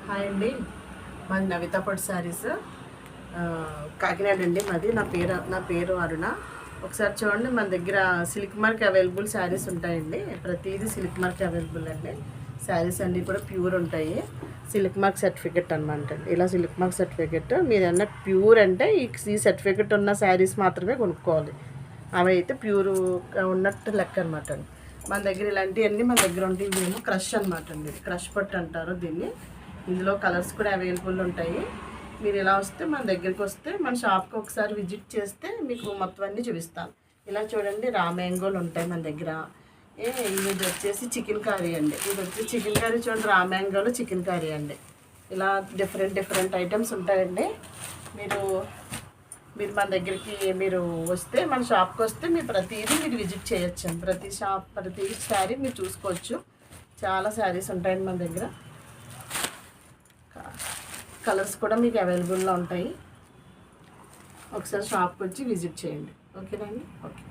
Hi అండి, మాది నవితా పట్టు శారీస్ కాకినాడ అండి. మాది నా పేరు అరుణ. ఒకసారి చూడండి, మన దగ్గర సిల్క్ మార్క్ అవైలబుల్ శారీస్ ఉంటాయండి. ప్రతిదీ సిల్క్ మార్క్ అవైలబుల్ అండి. శారీస్ అన్నీ కూడా ప్యూర్ ఉంటాయి. సిల్క్ మార్క్ సర్టిఫికెట్ అనమాట అండి. ఇలా సిల్క్ మార్క్ సర్టిఫికెట్ మీరు అన్న ప్యూర్ అంటే ఈ సర్టిఫికెట్ ఉన్న శారీస్ మాత్రమే కొనుక్కోవాలి. అవి అయితే ప్యూర్ ఉన్నట్టు లెక్క అనమాట అండి. మన దగ్గర ఇలాంటివన్నీ మన దగ్గర ఉంటాయి. ఇవేమో క్రష్ అనమాట అండి. క్రష్ పట్టు అంటారు దీన్ని. ఇందులో కలర్స్ కూడా అవైలబుల్ ఉంటాయి. మీరు ఇలా వస్తే మన దగ్గరికి వస్తే మన షాప్కి ఒకసారి విజిట్ చేస్తే మీకు మొత్తం అన్నీ చూపిస్తాను. ఇలా చూడండి, రా మ్యాంగోలు ఉంటాయి మన దగ్గర. ఇది వచ్చేసి చికెన్ కర్రీ అండి. ఇది వచ్చి చికెన్ కర్రీ చూడండి, రా మ్యాంగోలో చికెన్ కర్రీ అండి. ఇలా డిఫరెంట్ ఐటమ్స్ ఉంటాయండి. మీరు మన దగ్గరికి మీరు వస్తే, మన షాప్కి వస్తే మీరు ప్రతిదీ మీరు విజిట్ చేయొచ్చు. ప్రతి శారీ మీరు చూసుకోవచ్చు. చాలా శారీస్ ఉంటాయండి మన దగ్గర. కలర్స్ కూడా మీకు అవైలబుల్లో ఉంటాయి. ఒకసారి షాప్కి వచ్చి విజిట్ చేయండి. ఓకేనండి. ఓకే.